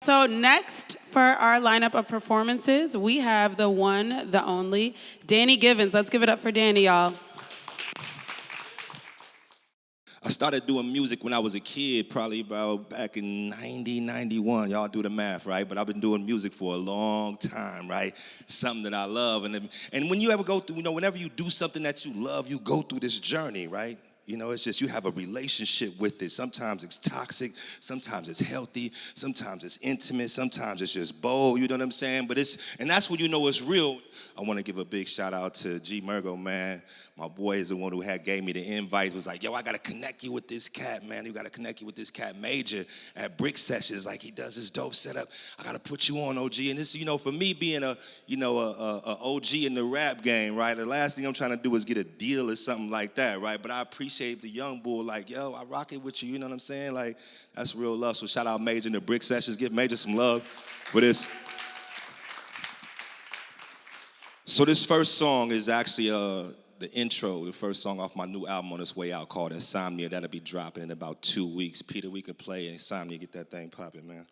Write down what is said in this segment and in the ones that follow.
So next for our lineup of performances, we have the one, the only, Danny Givens. Let's give it up for Danny, y'all. I started doing music when I was a kid, probably about back in 90, 91. Y'all do the math, right? But I've been doing music for a long time, right? Something that I love. And when you ever go through, whenever you do something that you love, you go through this journey, right? It's just you have a relationship with it. Sometimes it's toxic, sometimes it's healthy, sometimes it's intimate, sometimes it's just bold, you know what I'm saying? And that's when you know it's real. I want to give a big shout out to G Murgo, man. My boy is the one who gave me the invite, was like, yo, I got to connect you with this cat, man. You got to connect you with this cat Major at Brick Sessions, like he does his dope setup. I got to put you on, OG. And this, for me being a OG in the rap game, right, the last thing I'm trying to do is get a deal or something like that, right? But I appreciate the young bull, like, yo, I rock it with you, you know what I'm saying? Like, that's real love. So shout out Major in the Brick Sessions. Give Major some love for this. So this first song is actually the intro, the first song off my new album on its way out called Insomnia. That'll be dropping in about 2 weeks. Peter, we could play Insomnia, get that thing popping, man.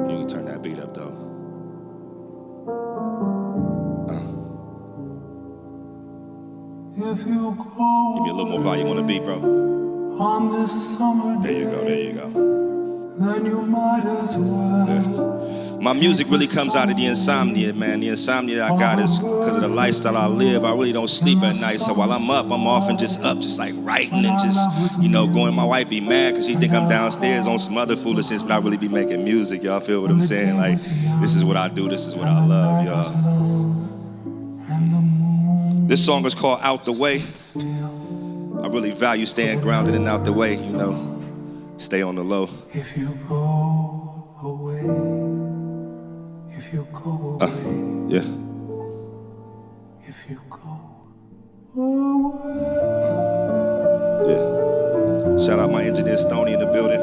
You can turn that beat up, though. If you go Give me a little more volume on the beat, bro. On this summer day, There you go. Then you might as well. Yeah. My music really comes out of the insomnia, man. The insomnia I got is because of the lifestyle I live. I really don't sleep at night, so while I'm up, I'm often just up, just like writing and just, going. My wife be mad because she think I'm downstairs on some other foolishness, but I really be making music. Y'all feel what I'm saying? Like, this is what I do. This is what I love, y'all. This song is called Out the Way. I really value staying grounded and out the way, Stay on the low. If you go away, if you go away, yeah. If you go away. Yeah. Shout out my engineer Stoney in the building.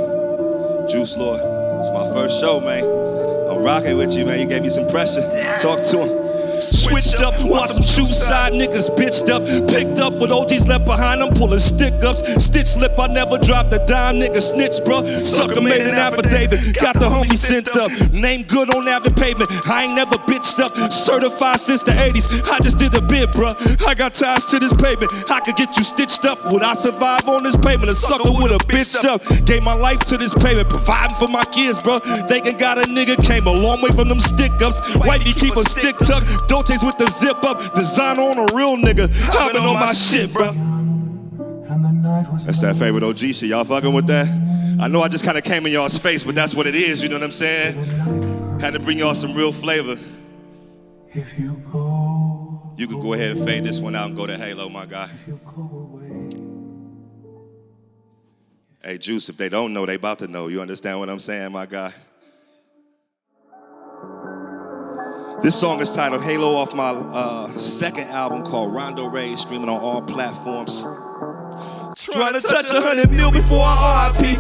Juice Lord. It's my first show, man. I'm rocking with you, man. You gave me some pressure. Talk to him. Switched up, watch some shoe side niggas bitched up. Picked up with OGs left behind them, pulling stick-ups. Stitch slip, I never dropped a dime, nigga snitch, bro. Sucker made an affidavit, got the homie sent up. Name good on Avid pavement, I ain't never bitched up. Certified since the 80s, I just did a bit, bro. I got ties to this pavement, I could get you stitched up. Would I survive on this pavement? A sucker would have bitched up. Gave my life to this pavement, providing for my kids, bro. Thinking got a nigga, came a long way from them stick-ups. Wifey keep a stick tuck. Dolce's with the zip up, designer on a real nigga. I've been on my shit, bro. That's that favorite OG shit. Y'all fucking with that? I know I just kind of came in y'all's face, but that's what it is, you know what I'm saying? Had to bring y'all some real flavor. If you go, you could go ahead and fade this one out and go to Halo, my guy. If you go away. Hey, Juice, if they don't know, they about to know. You understand what I'm saying, my guy? This song is titled Halo off my second album called Rondo Ray, streaming on all platforms. Trying to touch 100 mil before I RIP.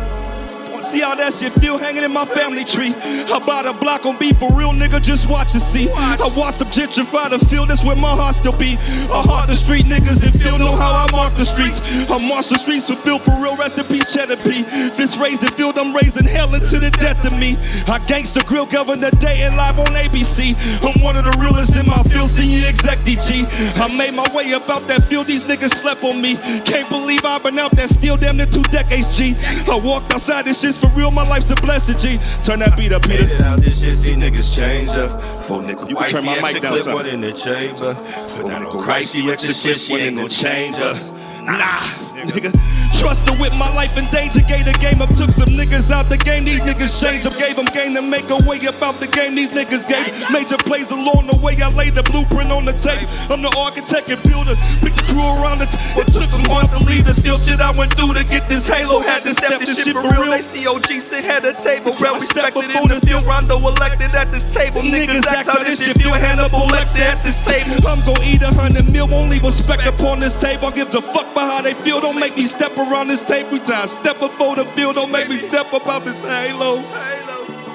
See how that shit feel hanging in my family tree. I bought a block on beef for real, nigga, just watch and see. I watch some gentrify the field, that's where my heart still be. I heart the street niggas and feel know how I mark the streets. I march the streets to feel for real, rest in peace, Cheddar P. Fist raised the field, I'm raising hell into the death of me. I gangsta grill governor day and live on ABC. I'm one of the realest in my field, senior exec DG. I made my way about that field, these niggas slept on me. Can't believe I've been out that steel damn near 2 decades, G. I walked outside this shit for real, my life's a blessing, G. Turn that beat up, Peter. Out this shit, see niggas change up. Full nigga, you can turn my mic down, son. One in the chamber. Put down a crazy extra shit, she ain't gon' change up. Nah, nigga. Trust to whip my life in danger. Gave the game up, took some niggas out the game. These niggas changed up, gave them game to make a way about the game. These niggas gave major plays along the way. I laid the blueprint on the tape. I'm the architect and builder. Pick the crew around it. It took some hard to lead the still shit I went through to get this halo. Had to step this shit for real. They see OG sit at the table. Well respected in the field. Rondo elected at this table. Niggas act how this shit feel. Hannibal elected at this table. I'm gon' eat 100 mil. Won't leave a speck upon this table. I give a fuck about how they feel. Don't make me step around this table time. Step before the field, don't make me step about this halo.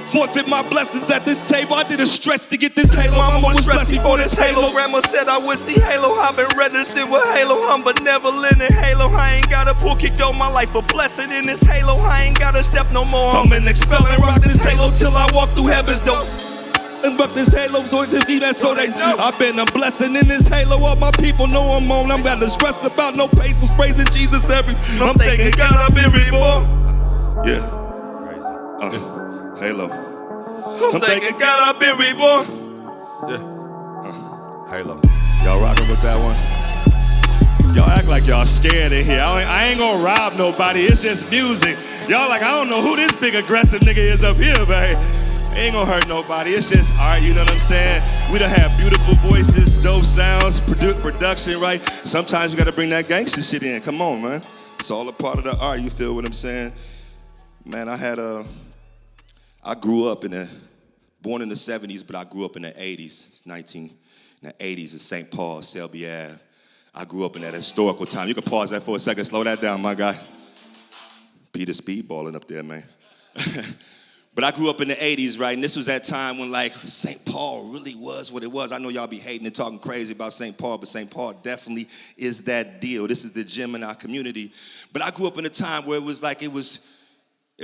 Forfeit my blessings at this table. I did a stretch to get this halo. Mama was blessed before this halo. Grandma said I would see halo. I've been reticent with halo. I'm benevolent in halo. I kicked all my life a blessing in this halo. I ain't gotta step no more. I'm an expelling, rock this halo till I walk through heaven's door. But this halo's always empty, that's so they know. I've been a blessing in this halo. All my people know I'm on. I'm about to stress about no pesos, praising Jesus every. I'm thanking God I've been reborn. Yeah. Halo. I'm thanking God I've been reborn. Yeah. Halo. Y'all rocking with that one? Y'all act like y'all scared in here. I ain't gonna rob nobody. It's just music. Y'all like, I don't know who this big aggressive nigga is up here, but ain't gonna hurt nobody. It's just art, you know what I'm saying? We done have beautiful voices, dope sounds, production, right? Sometimes you gotta bring that gangster shit in. Come on, man. It's all a part of the art, you feel what I'm saying? Man, I grew up born in the 70s, but I grew up in the 80s. It's in the 80s in St. Paul, Selby Ave. I grew up in that historical time. You can pause that for a second, slow that down, my guy. Peter speedballing up there, man. But I grew up in the 80s, right? And this was that time when, like, St. Paul really was what it was. I know y'all be hating and talking crazy about St. Paul, but St. Paul definitely is that deal. This is the gym in our community. But I grew up in a time where it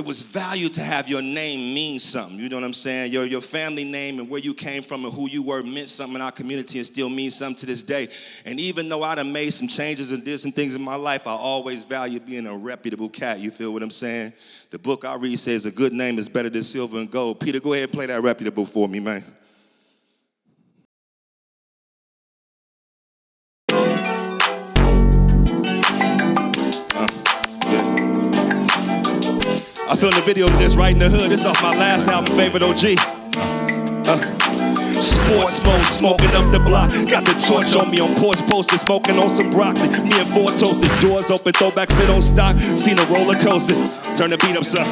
was valued to have your name mean something. You know what I'm saying? Your family name and where you came from and who you were meant something in our community and still means something to this day. And even though I done made some changes and did some things in my life, I always value being a reputable cat. You feel what I'm saying? The book I read says a good name is better than silver and gold. Peter, go ahead and play that reputable for me, man. I filmed the video to this right in the hood. This off my last album, Favorite OG. Sports mode, smoking up the block. Got the torch on me on porch poster, smoking on some broccoli. Me and four toasted, doors open, throwback sit on stock. Seen a roller coaster, turn the beat up, son.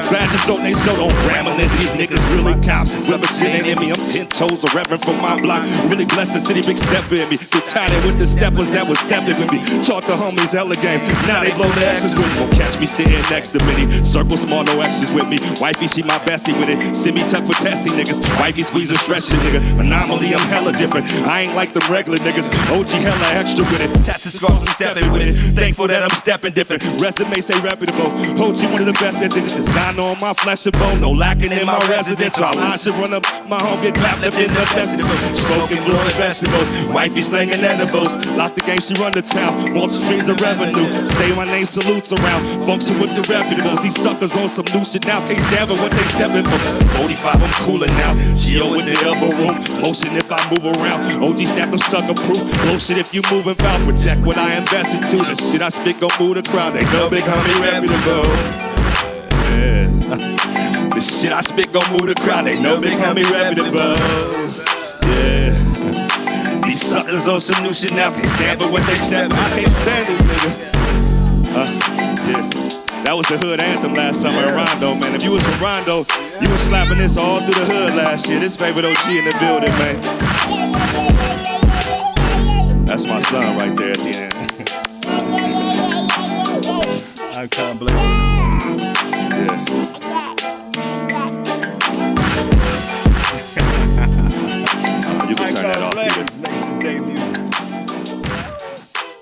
Badges on they show, don't ramble into these niggas really cops. Rubber shit ain't in me, I'm 10 toes, a reverend from my block. Really blessed the city, big step in me. Get tied in with the steppers that was stepping with me. Taught the homies hella game, now they blow the X's with me. Won't catch me sitting next to me. Circle small, no X's with me. Wifey, she my bestie with it. Send me tuck for testing niggas. Wifey squeeze and stretch shit, nigga. Anomaly, I'm hella different. I ain't like them regular niggas. OG hella extra with it. Tattoo scars, I'm stepping with it. Thankful that I'm stepping different. Resume say reputable. OG one of the best that did it. Designer on my flesh and bone. No lacking in my residential. I line should run up my home, get clapped left in the festival. Smoking, blowing vegetables. Wifey slinging edibles. Lots of games, she run the town. Multiple streams of revenue. Say my name, salutes around. Function with the reputables. These suckers on some new shit now. Can't stand for what they stepping for. 45, I'm cooling now. Geo with the elbow room. Motion if I move around. OG stack them sucker proof. Blow shit if you moving foul. Protect what I invested to. The shit I spit gon' move the crowd. They know big homie reputable. Yeah. The shit I spit gon' move the crowd. They know big homie reputable. Yeah. These suckers on some new shit now. Can't stand for what they step. I can't stand it, nigga. Yeah. That was the hood anthem last summer in Rondo, man. If you was from Rondo, you was slapping this all through the hood last year. This Favorite OG in the building, man. That's my son right there at the end. I can't believe it. Yeah. You can turn that off, Peter.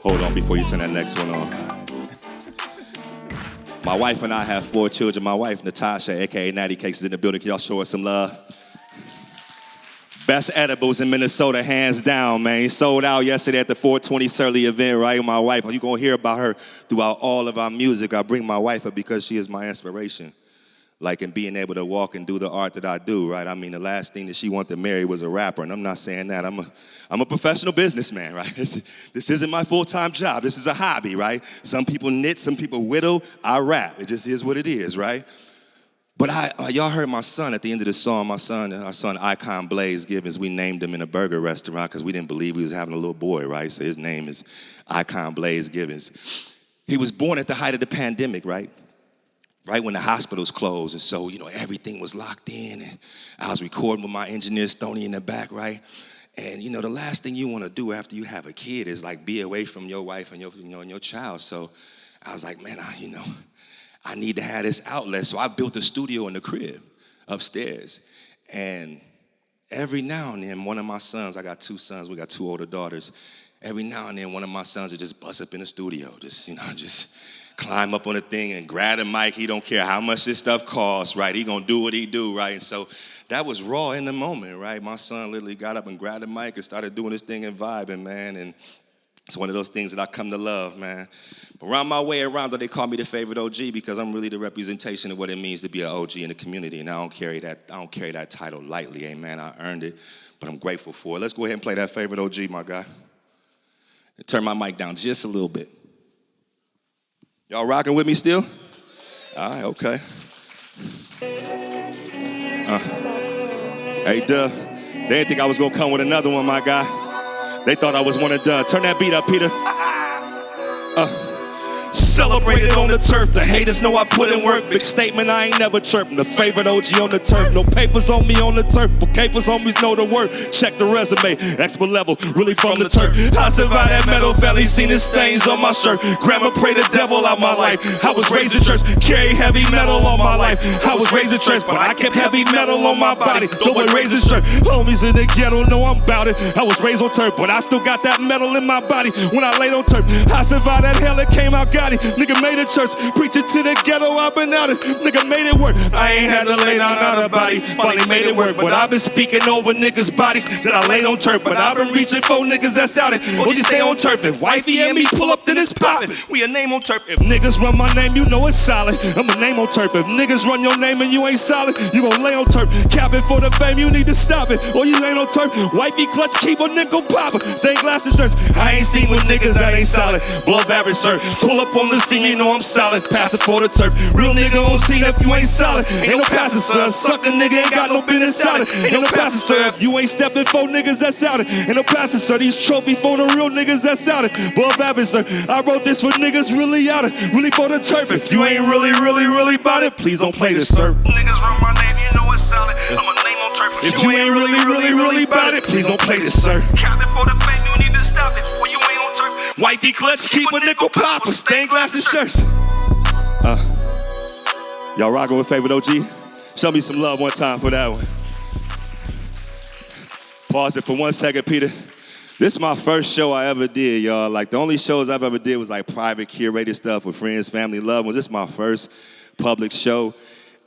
Hold on before you turn that next one on. My wife and I have 4 children. My wife, Natasha, a.k.a. Natty Cakes, is in the building. Can y'all show us some love? Best edibles in Minnesota, hands down, man. He sold out yesterday at the 420 Surly event, right? My wife, you're going to hear about her throughout all of our music. I bring my wife up because she is my inspiration. Like in being able to walk and do the art that I do, right? I mean, the last thing that she wanted to marry was a rapper, and I'm not saying that. I'm a professional businessman, right? This isn't my full-time job. This is a hobby, right? Some people knit, some people whittle. I rap. It just is what it is, right? But y'all heard my son at the end of the song. Our son, Icon Blaze Givens, we named him in a burger restaurant because we didn't believe we was having a little boy, right? So his name is Icon Blaze Givens. He was born at the height of the pandemic, right? Right when the hospitals closed, and so, everything was locked in, and I was recording with my engineer, Stoney, in the back, right? And, the last thing you want to do after you have a kid is, like, be away from your wife and your child. So I was like, man, I need to have this outlet. So I built a studio in the crib upstairs. And every now and then, one of my sons, I got 2 sons, we got 2 older daughters. Every now and then, one of my sons would just bust up in the studio, just climb up on the thing and grab the mic. He don't care how much this stuff costs, right? He gonna do what he do, right? And so that was raw in the moment, right? My son literally got up and grabbed the mic and started doing his thing and vibing, man. And it's one of those things that I come to love, man. But around my way around, they call me the favorite OG because I'm really the representation of what it means to be an OG in the community. And I don't carry that title lightly, amen. I earned it, but I'm grateful for it. Let's go ahead and play that favorite OG, my guy. And turn my mic down just a little bit. Y'all rocking with me still? All right, okay. Hey, duh. They didn't think I was gonna come with another one, my guy. They thought I was one and done. Turn that beat up, Peter. Celebrated on the turf. The haters know I put in work. Big statement, I ain't never chirping. The favorite OG on the turf. No papers on me on the turf, but capers homies know the word. Check the resume, expert level, really from the turf. I survived that metal valley, seen the stains on my shirt. Grandma prayed the devil out my life. I was raised in church, carry heavy metal on my life. I was raised in church, but I kept heavy metal on my body. Though I raised in church, homies in the ghetto know I'm about it. I was raised on turf, but I still got that metal in my body. When I laid on turf, I survived that hell, it came out got it. Nigga made it church, preaching to the ghetto, I've been out it. Nigga made it work, I ain't had to lay down on a body. Finally made it work, but I've been speaking over niggas' bodies that I laid on turf. But I've been reaching for niggas that's out it. Or just stay on turf. If wifey and me pull up, then it's poppin'. We a name on turf. If niggas run my name, you know it's solid. I'm a name on turf. If niggas run your name and you ain't solid, you gon' lay on turf. Capping for the fame, you need to stop it. Or you ain't on turf. Wifey clutch, keep a nickel popper. Stained glass and shirts. I ain't seen with niggas that ain't solid. Above average, sir. Pull up on the scene, you know I'm solid. Pass it for the turf. Real nigga on scene if you ain't solid. Ain't no passer, sir. Sucker nigga ain't got no business solid. Ain't no passer, sir. If you ain't stepping for niggas that's out it. Ain't no passer, sir. These trophy for the real niggas that's out it. Above average, sir. I wrote this for niggas really out it. Really for the turf. If you ain't really about it, please don't play this, sir. Niggas run my name, you know it's solid. I'm a name on turf. If you ain't really about it, please don't play this, sir. Capping for the fame, you need to stop it. When you ain't on turf. Wifey clutch, keep a nickel popper. Stained glass and shirts. Y'all rockin' with favorite OG? Show me some love one time for that one. Pause it for 1 second, Peter. This is my first show I ever did, y'all. Like, the only shows I've ever did was like private, curated stuff with friends, family, loved ones. This is my first public show.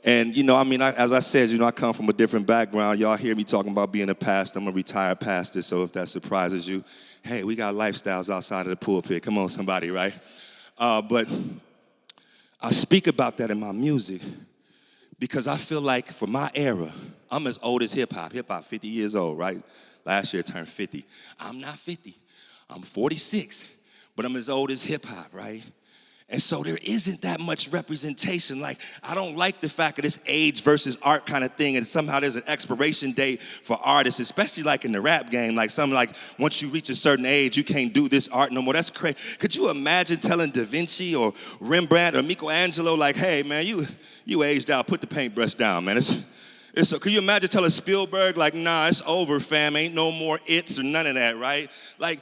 And, you know, I mean, as I said, you know, I come from a different background. Y'all hear me talking about being a pastor. I'm a retired pastor, so if that surprises you, hey, we got lifestyles outside of the pulpit. Come on, somebody, right? But I speak about that in my music because I feel like for my era, I'm as old as hip-hop. Hip-hop, 50 years old, right? Last year turned 50. I'm not 50. I'm 46, but I'm as old as hip-hop, right? And so there isn't that much representation. Like, I don't like the fact of this age versus art kind of thing, and somehow there's an expiration date for artists, especially like in the rap game. Like, something like, once you reach a certain age, you can't do this art no more. That's crazy. Could you imagine telling Da Vinci or Rembrandt or Michelangelo, like, hey, man, you aged out, put the paintbrush down, man. Could you imagine telling Spielberg, like, nah, it's over, fam, ain't no more its or none of that, right? Like,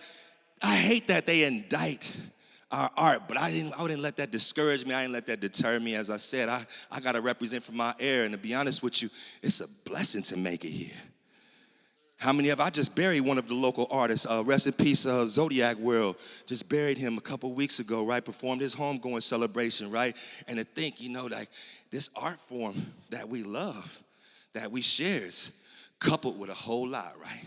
I hate that they indict our art, but I wouldn't let that discourage me. I didn't let that deter me. As I said, I got to represent for my era, and to be honest with you, it's a blessing to make it here. How many I just buried one of the local artists, rest in peace, Zodiac World, just buried him a couple weeks ago, right, performed his homegoing celebration, right, and to think, you know, like, this art form that we love, that we share, is coupled with a whole lot, right?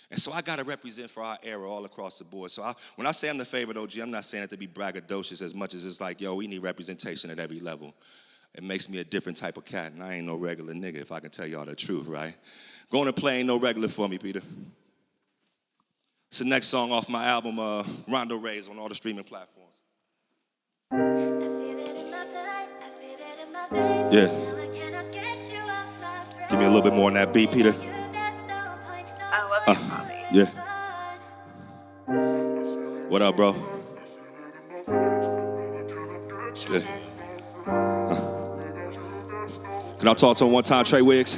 And so I got to represent for our era all across the board. So when I say I'm the favorite OG, I'm not saying it to be braggadocious as much as it's like, yo, we need representation at every level. It makes me a different type of cat, and I ain't no regular nigga, if I can tell y'all the truth, right? Going to play ain't no regular for me, Peter. It's the next song off my album, Rondo Rays, on all the streaming platforms. Yeah. Give me a little bit more on that beat, Peter. Yeah. What up, bro? Yeah. Can I talk to him one time, Trey Wiggs?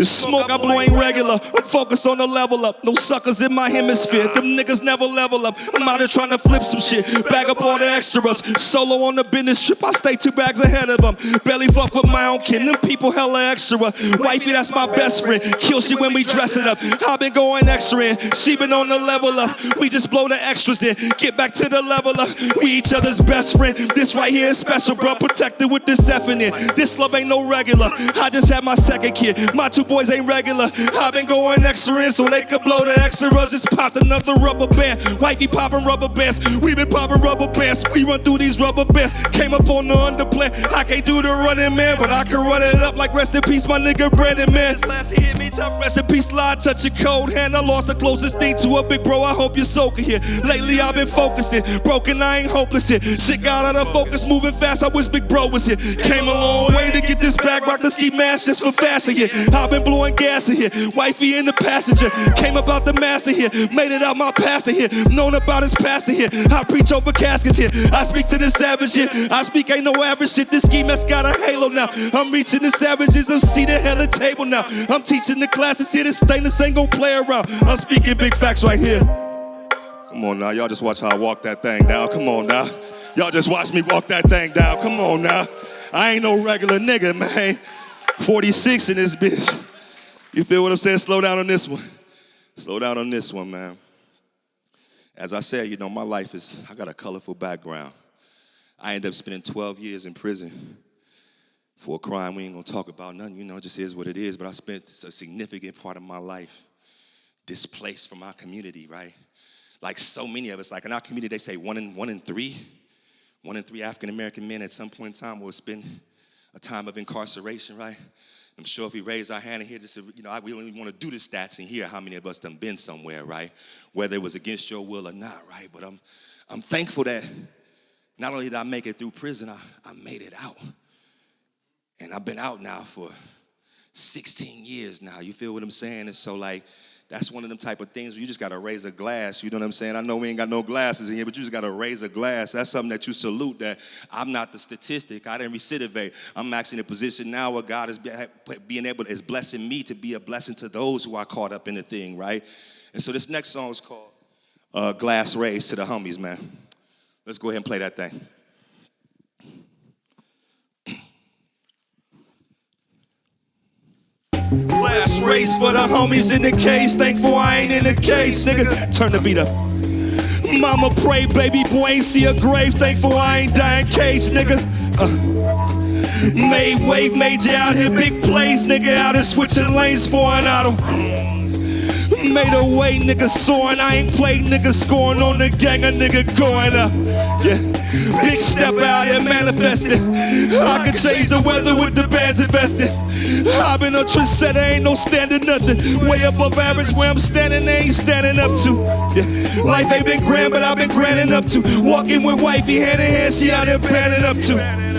The smoke I blow ain't regular. I'm focused on the level up. No suckers in my hemisphere. Them niggas never level up. I'm out here trying to flip some shit. Bag up all the extras. Solo on the business trip. I stay 2 bags ahead of them. Barely fuck with my own kin. Them people hella extra. Wifey, that's my best friend. Kill shit when we dress it up. I been going extra in. She been on the level up. We just blow the extras then. Get back to the level up. We each other's best friend. This right here is special, bro. Protected with this F in it. This love ain't no regular. I just had my second kid. My 2 boys ain't regular. I been going extra in so they could blow the extras. Just popped another rubber band. Wifey popping rubber bands. We been popping rubber bands. We run through these rubber bands. Came up on the underplan. I can't do the running, man, but I can run it up like rest in peace, my nigga Brandon, man. This last hit me tough. Rest in peace, Lord. Touch your cold hand. I lost the closest thing to a big bro. I hope you're soaking here. Lately I've been focused in. Broken, I ain't hopeless here. Shit got out of focus, moving fast. I wish big bro was here. Came a long way to get this bag. Rock the ski mask just for fashion here. I've been blowing gas in here. Wifey in the passenger. Came about the master here. Made it out my pastor here. Known about his pastor here. I preach over caskets here. I speak to the savage here. I speak ain't no average shit. This ski mask got a halo now. I'm reaching the savages. I'm seated at the table now. I'm teaching the classes here. This stainless ain't gon' play around. I'm speaking big facts right here. Come on now, y'all just watch how I walk that thing down. Come on now. Y'all just watch me walk that thing down. Come on now. I ain't no regular nigga, man. 46 in this bitch. You feel what I'm saying? Slow down on this one. Slow down on this one, man. As I said, you know, my life is, I got a colorful background. I ended up spending 12 years in prison for a crime we ain't gonna talk about nothing, you know, it just is what it is, but I spent a significant part of my life displaced from our community, right? Like so many of us, like in our community, they say one in three African-American men at some point in time will spend a time of incarceration, right? I'm sure if we raise our hand in here, just, you know, we don't even want to do the stats in here, how many of us done been somewhere, right? Whether it was against your will or not, right? But I'm thankful that not only did I make it through prison, I made it out. And I've been out now for 16 years now. You feel what I'm saying? And so, like, that's one of them type of things where you just got to raise a glass. You know what I'm saying? I know we ain't got no glasses in here, but you just got to raise a glass. That's something that you salute, that I'm not the statistic. I didn't recidivate. I'm actually in a position now where God is is blessing me to be a blessing to those who are caught up in the thing, right? And so this next song is called Glass Raised to the Homies, man. Let's go ahead and play that thing. Glass race for the homies in the cage. Thankful I ain't in the cage, nigga. Turn the beat up. Mama pray, baby boy ain't see a grave. Thankful I ain't dying cage, nigga. Made wave major out here, big plays, nigga. Out here switching lanes for an auto. Made a way, nigga soaring. I ain't played, nigga scoring on the gang. A nigga going up. Yeah. Big step out here manifesting. I can change the weather with the bands invested. I've been a trendsetter, ain't no standing nothing. Way above average where I'm standing, they ain't standing up to. Yeah. Life ain't been grand, but I've been granding up to. Walking with wifey hand in hand, she out here panning up to.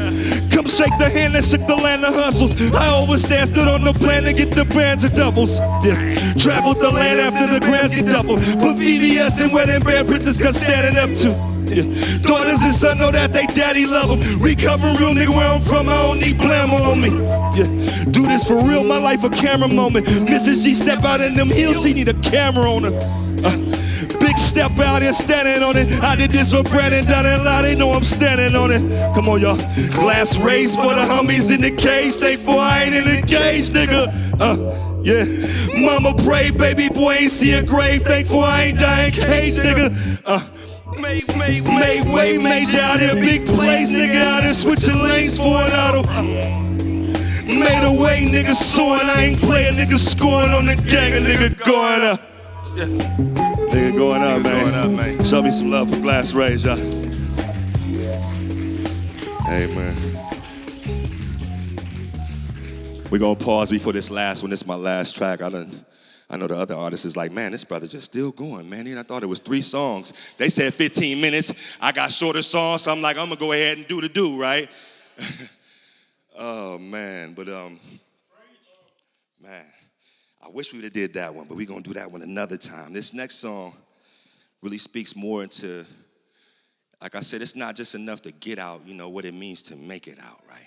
Come shake the hand that shook the land of hustles. I overstand, stood on the plan to get the bands of doubles. Yeah. Traveled the land after the grands get doubled. Put VVS in wedding band princess got standing up to. Yeah. Daughters and sons know that they daddy love them. Recovering real nigga where I'm from, I don't need glamour on me. Yeah. Do this for real, my life a camera moment. Mrs. G step out in them heels, she need a camera on her. Big step out here standing on it. I did this for Brandon, done it a lot, they know I'm standing on it. Come on, y'all. Glass raised for the homies in the cage. Thankful I ain't in the cage, nigga. Yeah. Mama pray, baby boy ain't see a grave. Thankful I ain't dying cage, nigga. Made way major out here, big plays, nigga. Out here switching lanes for an auto. Made a way, nigga soaring. I ain't playing, nigga scoring on the gang. A nigga going up. Yeah. Nigga going up, man. Show me some love for Glass Raised, y'all. Hey, man. We're gonna pause before this last one. This is my last track. I know the other artist is like, man, this brother just still going, man. I thought it was 3 songs. They said 15 minutes. I got shorter songs, so I'm like, I'm gonna go ahead and do the do, right? Oh, man, but man, I wish we would have did that one, but we're gonna do that one another time. This next song really speaks more into, like I said, it's not just enough to get out, you know, what it means to make it out, right?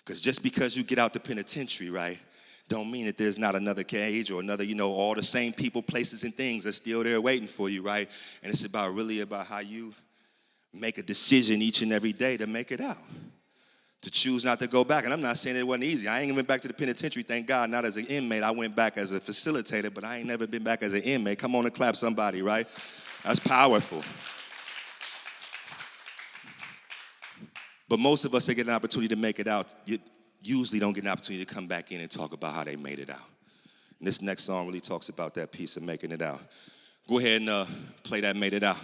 Because just because you get out the penitentiary, right, don't mean that there's not another cage or another, all the same people, places, and things are still there waiting for you, right? And it's really about how you make a decision each and every day to make it out, to choose not to go back. And I'm not saying it wasn't easy. I ain't been back to the penitentiary, thank God, not as an inmate. I went back as a facilitator, but I ain't never been back as an inmate. Come on and clap somebody, right? That's powerful. But most of us that get an opportunity to make it out, you usually don't get an opportunity to come back in and talk about how they made it out. And this next song really talks about that piece of making it out. Go ahead and play that Made It Out.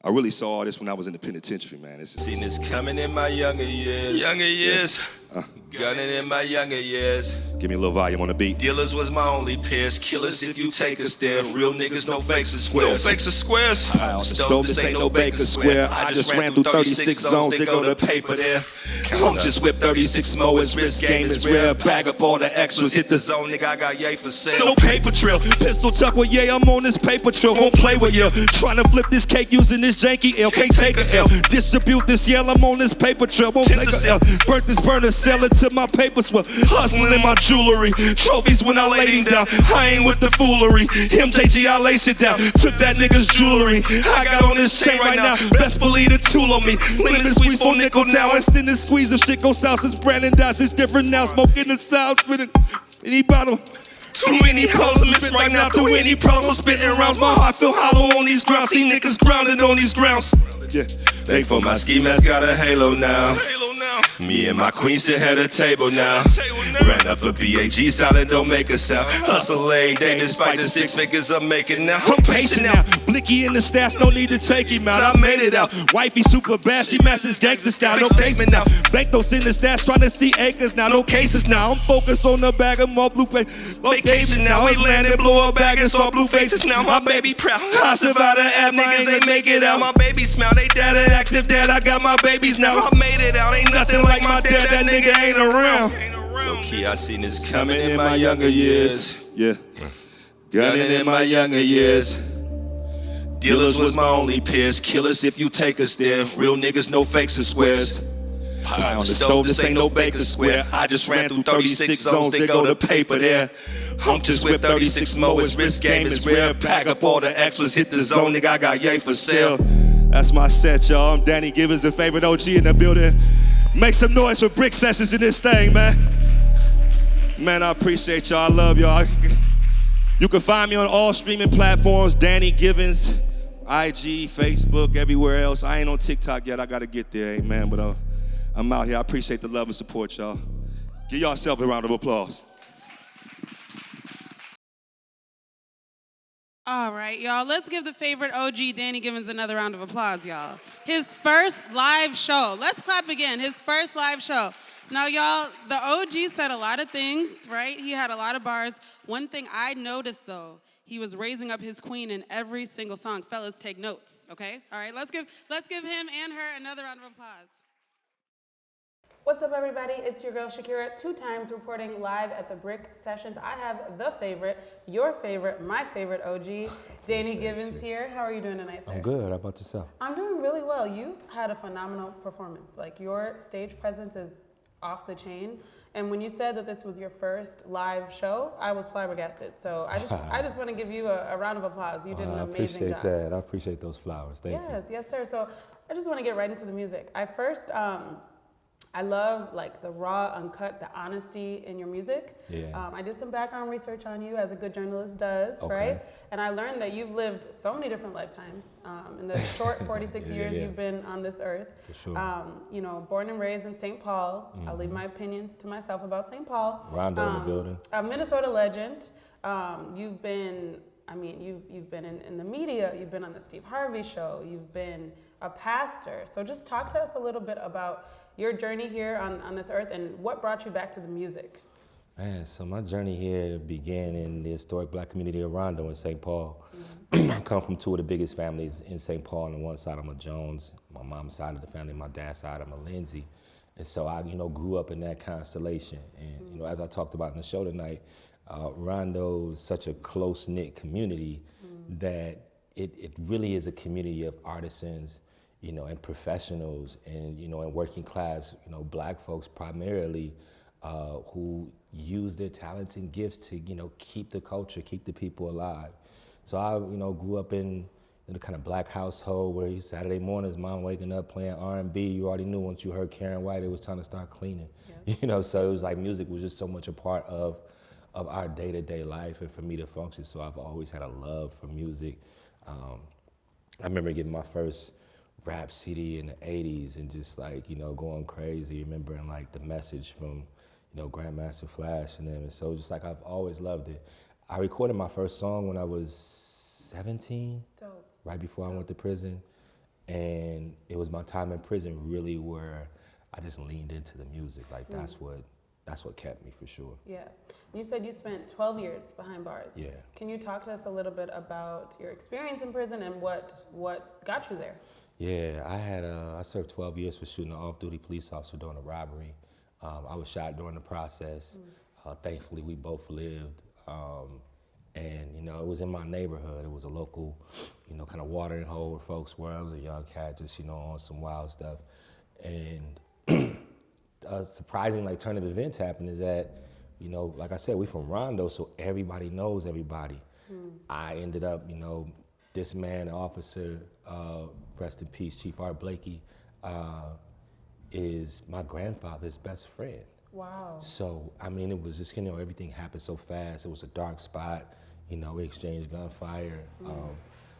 I really saw all this when I was in the penitentiary, man. Seen this coming in my younger years. Gunning in my younger years. Give me a little volume on the beat. Dealers was my only peers. Killers if you take us there. Real niggas, no fakes or squares. No fakes or squares. Stove, this ain't no Baker Square. I just ran through 36 zones. They go to paper there. Punk just whip 36 more. His wrist game is rare. Bag up all the extras. Hit the zone, nigga. I got yay for sale. No paper trail. Pistol tuck with yeah, I'm on this paper trail. Won't play with you. Trying to flip this cake using this janky L. Can't take a L. Distribute this yell. I'm on this paper trail. Won't take a L. Burnt this burner. Sell it to my paper swell. Hustling in my jewelry. Trophies when I laid him down. I ain't with the foolery. MJG, I lace it down. Took that nigga's jewelry. I got on this chain right now. Best believe the tool on me. Lemon squeeze for nickel now. Instant the squeeze if shit goes south. It's Brandon Dodge. It's different now. Smoking the south. Spinning any bottle. Too many hoes I'm missing right now. Through any problems, I'm spitting rounds. My heart feel hollow on these grounds. See niggas grounded on these grounds. Yeah. Thankful my ski mask got a halo now. Me and my queen sit at a table now. Ran up a BAG solid, don't make a sound. Hustle ain't day despite the 6 figures I'm making now. I'm patient now. Blicky in the stash, no need to take him out. I made it out. Wifey super bad, she matches gangster style. No payment now. Bank those in the stash, trying to see acres now. No cases now. I'm focused on the bag of more blue face. Vacation now, we landed, blow up bag and saw blue faces now. My baby proud. I survived the app, niggas ain't make it out. My baby smile, they dad active dad. I got my babies now. I made it out, ain't nothing like my dad. That nigga ain't around. Low key, I seen this coming in my younger years. Yeah. Gunning in my younger years. Dealers was my only peers. Killers if you take us there. Real niggas, no fakes or squares. Pie on the stove, this ain't no Baker Square. I just ran through 36 zones, they go to paper there. Hunk just whip 36 more, his wrist game is rare. Pack up all the extras, hit the zone, nigga, I got yay for sale. That's my set, y'all. I'm Danny Givens, a favorite OG in the building. Make some noise for Brick Sessions in this thing, man. Man, I appreciate y'all. I love y'all. You can find me on all streaming platforms, Danny Givens, IG, Facebook, everywhere else. I ain't on TikTok yet. I got to get there, amen. But I'm out here. I appreciate the love and support, y'all. Give yourself a round of applause. All right, y'all. Let's give the favorite OG, Danny Givens, another round of applause, y'all. His first live show. Let's clap again. His first live show. Now, y'all, the OG said a lot of things, right? He had a lot of bars. One thing I noticed, though, he was raising up his queen in every single song. Fellas, take notes, okay? All right, let's give him and her another round of applause. What's up, everybody? It's your girl Shakira, 2 times reporting live at the Brick Sessions. I have the favorite, your favorite, my favorite OG, Danny Givens here. How are you doing tonight, sir? I'm good. How about yourself? I'm doing really well. You had a phenomenal performance. Like, your stage presence is off the chain. And when you said that this was your first live show, I was flabbergasted. So I just want to give you a round of applause. You did an amazing job. I appreciate that. I appreciate those flowers. Thank you. Yes, sir. So I just want to get right into the music. I love like the raw, uncut, the honesty in your music. Yeah. I did some background research on you, as a good journalist does, Okay. right? And I learned that you've lived so many different lifetimes in the short 46 years you've been on this earth. For sure. You know, born and raised in St. Paul. I'll leave my opinions to myself about St. Paul. Rondo in the building. A Minnesota legend. You've been in the media. You've been on the Steve Harvey show. You've been a pastor. So just talk to us a little bit about your journey here on this earth and what brought you back to the music. Man, so my journey here began in the historic black community of Rondo in St. Paul. I come from 2 of the biggest families in St. Paul. On one side, I'm a Jones. My mom's side of the family, my dad's side, I'm a Lindsay. And so I, grew up in that constellation. And, as I talked about in the show tonight, Rondo is such a close-knit community that it really is a community of artisans, and professionals and, and working class, black folks primarily who, use their talents and gifts to, keep the culture, keep the people alive. So I, grew up in a kind of black household where Saturday mornings, mom waking up playing R&B. You already knew once you heard Karen White, it was time to start cleaning. Yeah. So it was like music was just so much a part of our day-to-day life and for me to function. So I've always had a love for music. I remember getting my first rap CD in the 80s and just like, going crazy, remembering like the message from, Grandmaster Flash and them. And so just like I've always loved it. I recorded my first song when I was 17, Dope. right before I went to prison. And it was my time in prison really where I just leaned into the music. Like that's what kept me for sure. Yeah. You said you spent 12 years behind bars. Yeah. Can you talk to us a little bit about your experience in prison and what got you there? Yeah, I served 12 years for shooting an off-duty police officer during a robbery. I was shot during the process. Thankfully, we both lived. And, it was in my neighborhood. It was a local, kind of watering hole where folks were. I was a young cat just, on some wild stuff. And a surprising, turn of events happened is that, like I said, we from Rondo, so everybody knows everybody. I ended up, this man, officer, rest in peace, Chief Art Blakey, is my grandfather's best friend. Wow. So, it was just, everything happened so fast. It was a dark spot, we exchanged gunfire.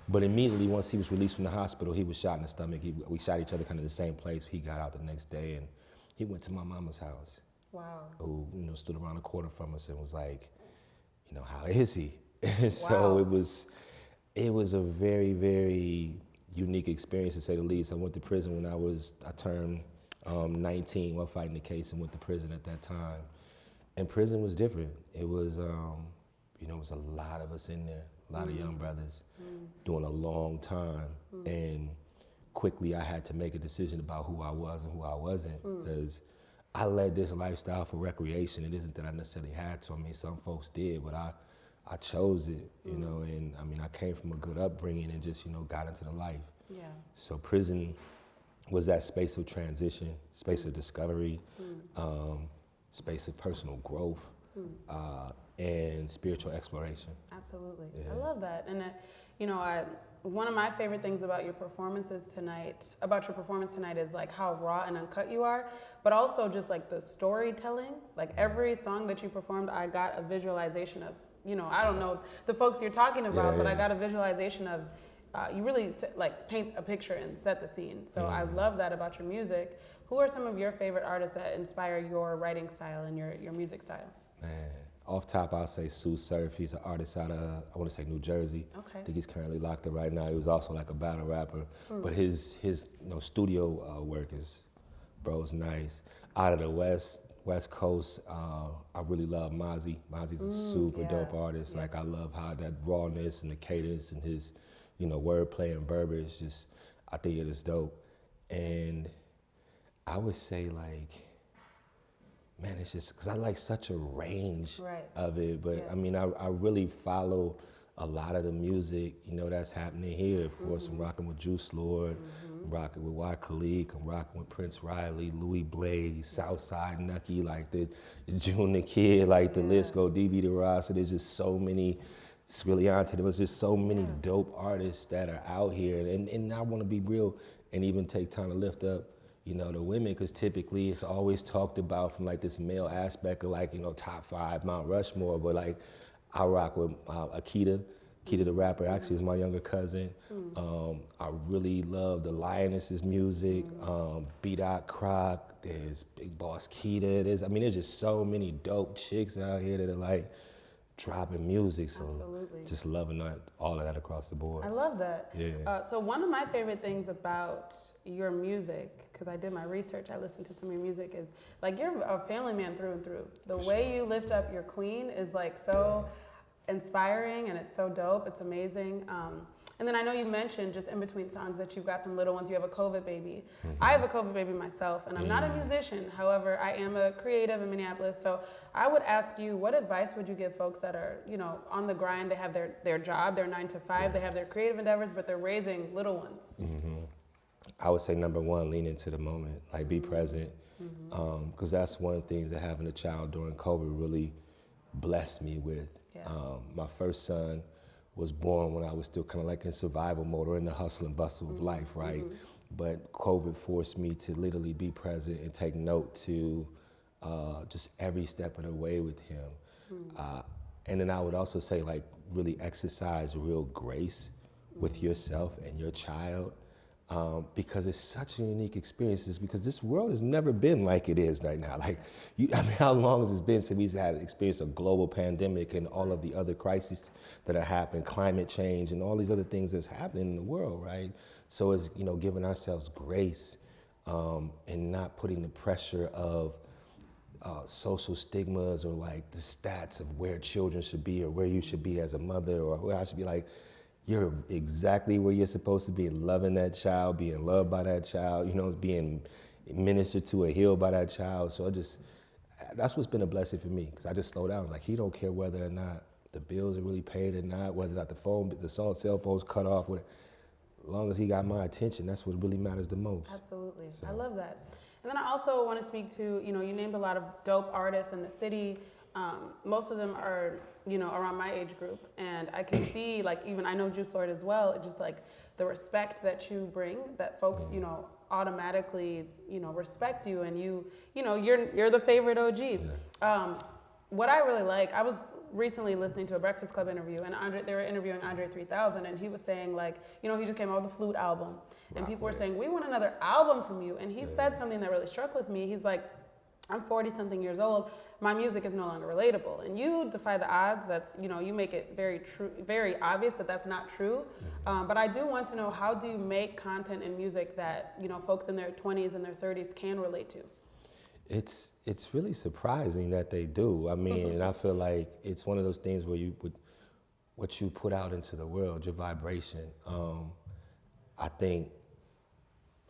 But immediately, once he was released from the hospital, he was shot in the stomach. We shot each other kind of the same place. He got out the next day, and he went to my mama's house. Wow. Who, stood around the corner from us and was like, how is he? And so it was a very, very unique experience to say the least. I went to prison when I turned 19 while fighting the case and went to prison at that time. And prison was different. It was, it was a lot of us in there, a lot of young brothers doing a long time. And quickly I had to make a decision about who I was and who I wasn't, because I led this lifestyle for recreation. It isn't that I necessarily had to. Some folks did, but I chose it, and I came from a good upbringing and just, got into the life. Yeah. So prison was that space of transition, space of discovery, space of personal growth, and spiritual exploration. Absolutely. Yeah. I love that. And one of my favorite things about your performance tonight is like how raw and uncut you are, but also just like the storytelling. Like every song that you performed, I got a visualization of, I don't know the folks you're talking about, but I got a visualization of, you really paint a picture and set the scene. So I love that about your music. Who are some of your favorite artists that inspire your writing style and your music style? Man, off top, I'll say Sue Surf. He's an artist out of, I want to say New Jersey. Okay. I think he's currently locked up right now. He was also like a battle rapper. But his studio work is nice. Out of the West Coast, I really love Mozzie. Mozzie's a super dope artist. Like I love how that rawness and the cadence and his, wordplay and verbiage, I think it is dope. And I would say man, it's just because I like such a range of it. But I really follow a lot of the music, that's happening here. Of course, I'm rocking with Juice Lord, I'm rocking with Wyclef Khaliq, I'm rocking with Prince Riley, Louis Blaze, Southside Nucky, the June the Kid, the list go, DB the Ross. So there's just so many. Swilliante, there was just so many dope artists that are out here, and I want to be real and even take time to lift up, the women, because typically it's always talked about from this male aspect of top 5 Mount Rushmore, but I rock with Akita the rapper actually is my younger cousin. I really love the Lioness's music, B-Dot Croc, there's Big Boss Keita, there's just so many dope chicks out here that are dropping music, so Absolutely. Just loving all of that across the board. I love that. Yeah. So one of my favorite things about your music, because I did my research, I listened to some of your music, is you're a family man through and through. The way you lift up your queen is so inspiring, and it's so dope. It's amazing. And then I know you mentioned just in between songs that you've got some little ones. You have a COVID baby. I have a COVID baby myself, and I'm not a musician. However, I am a creative in Minneapolis. So I would ask you, what advice would you give folks that are, on the grind? They have their job, their 9 to 5, they have their creative endeavors, but they're raising little ones. I would say number one, lean into the moment, like be present. Because that's one of the things that having a child during COVID really blessed me with. Yeah. My first son was born when I was still kind of like in survival mode or in the hustle and bustle of life, right? But COVID forced me to literally be present and take note to just every step of the way with him. And then I would also say like really exercise real grace with yourself and your child. Because it's such a unique experience, is because this world has never been like it is right now. Like, I mean, how long has it been since we've had experienced a global pandemic and all of the other crises that are happening, climate change and all these other things that's happening in the world, right? So it's, you know, giving ourselves grace and not putting the pressure of social stigmas or like the stats of where children should be or where you should be as a mother or where I should be like, you're exactly where you're supposed to be, loving that child, being loved by that child, you know, being ministered to or healed by that child. So that's what's been a blessing for me, because I just slow down. I was like, he don't care whether or not the bills are really paid or not, whether or not the cell phone's cut off. As long as he got my attention, that's what really matters the most. Absolutely. I love that. And then I also want to speak to, you know, you named a lot of dope artists in the city. Most of them are, you know, around my age group. And I can see, like, even I know Juice WRLD as well, just like the respect that you bring, that folks, you know, automatically, you know, respect you, and you know, you're the favorite OG. Yeah. What I really like, I was recently listening to a Breakfast Club interview, and they were interviewing Andre 3000, and he was saying, like, you know, he just came out with a flute album, and people were saying, we want another album from you. And he said something that really struck with me. He's like, I'm 40 something years old, my music is no longer relatable. And you defy the odds. That's, you know, you make it very true, very obvious that that's not true. But I do want to know, how do you make content and music that, you know, folks in their 20s and their 30s can relate to? It's really surprising that they do. I mean, and I feel like it's one of those things where what you put out into the world, your vibration. I think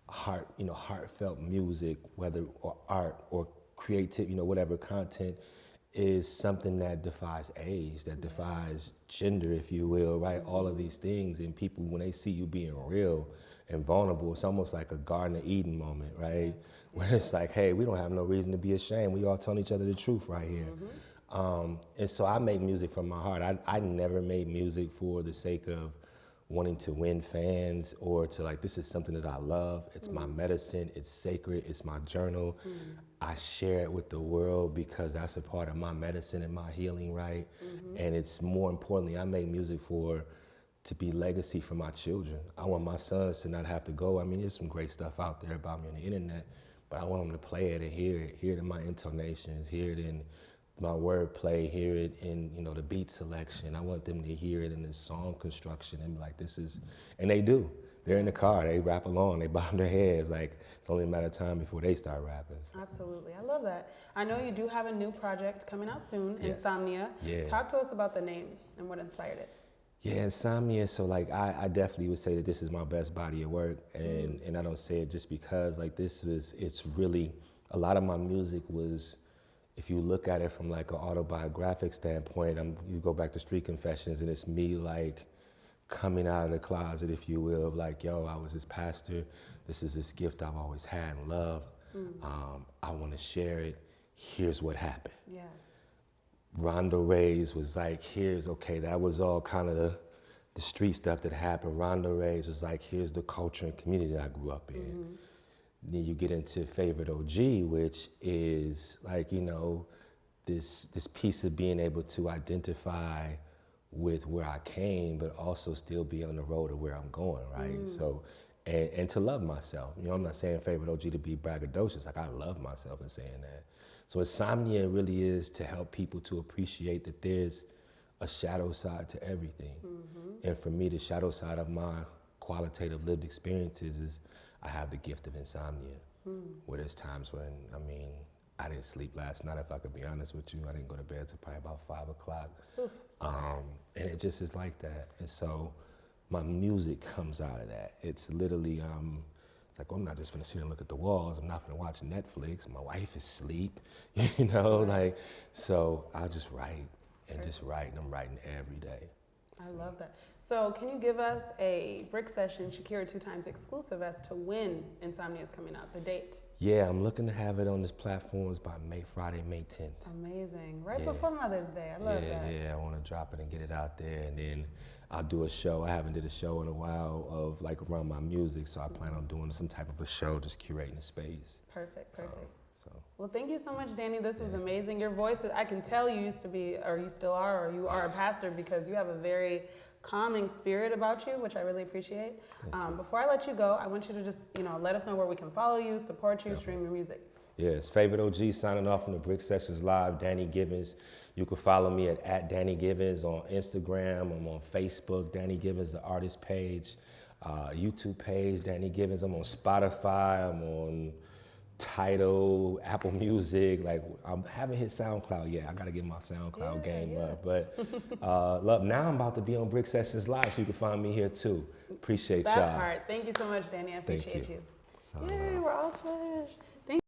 heartfelt music, whether or art or creative, you know, whatever content, is something that defies age, that defies gender, if you will, right? All of these things, and people, when they see you being real and vulnerable, it's almost like a Garden of Eden moment, right? Where it's like, hey, we don't have no reason to be ashamed. We all telling each other the truth right here. And so I make music from my heart. I never made music for the sake of wanting to win fans or to like, this is something that I love. It's my medicine, it's sacred, it's my journal. I share it with the world because that's a part of my medicine and my healing, right? And it's more importantly, I make music to be legacy for my children. I want my sons to not have to go. I mean, there's some great stuff out there about me on the internet, but I want them to play it and hear it in my intonations, hear it in my wordplay, hear it in, you know, the beat selection. I want them to hear it in the song construction and be like, this is, and they do. They're in the car, they rap along, they bob their heads, like it's only a matter of time before they start rapping. So. Absolutely, I love that. I know you do have a new project coming out soon, yes. Insomnia. Yeah. Talk to us about the name and what inspired it. Yeah, Insomnia, so like I definitely would say that this is my best body of work, and I don't say it just because, like it's really, a lot of my music was, if you look at it from like an autobiographic standpoint, you go back to Street Confessions and it's me like coming out of the closet, if you will, of like, yo, I was this pastor, this is this gift I've always had and love. I want to share it, here's what happened. Yeah. Rondo Rays was like, that was all kind of the street stuff that happened. Rondo Rays was like, here's the culture and community that I grew up in. Then you get into Favorite OG, which is like, you know, this piece of being able to identify with where I came, but also still be on the road to where I'm going, right? So, and to love myself. You know, I'm not saying Favorite OG to be braggadocious. Like, I love myself in saying that. So Insomnia really is to help people to appreciate that there's a shadow side to everything. And for me, the shadow side of my qualitative lived experiences is I have the gift of insomnia, where there's times when, I mean, I didn't sleep last night, if I could be honest with you. I didn't go to bed till probably about 5 o'clock. And it just is like that. And so my music comes out of that. It's literally, it's like, well, I'm not just gonna sit here and look at the walls. I'm not gonna watch Netflix. My wife is asleep, you know, like, so I'll just write and just write, and I'm writing every day. I love that. So can you give us a Brick Session Shakira 2x exclusive as to when Insomnia is coming out, the date? Yeah, I'm looking to have it on this platforms by Friday, May 10th. Amazing. Right before Mother's Day. I love that. Yeah, I want to drop it and get it out there, and then I'll do a show. I haven't did a show in a while of like around my music, so I plan on doing some type of a show, just curating the space. Perfect. So. Well, thank you so much, Danny. This was amazing. Your voice, I can tell you used to be, or you still are, or you are a pastor because you have a very calming spirit about you, which I really appreciate. Before I let you go, I want you to just, let us know where we can follow you, support you, stream your music. Yes, favorite OG signing off from the Brick Sessions Live, Danny Givens. You can follow me at Danny Givens on Instagram. I'm on Facebook, Danny Givens, the artist page, YouTube page, Danny Givens. I'm on Spotify, I'm on Tidal, Apple Music. Like, I haven't hit SoundCloud yet. I gotta get my SoundCloud game up. But look, now I'm about to be on Brick Sessions Live, so you can find me here too. Appreciate y'all. That part. Thank you so much, Danny. I appreciate you. Yay, we're all switched. Thank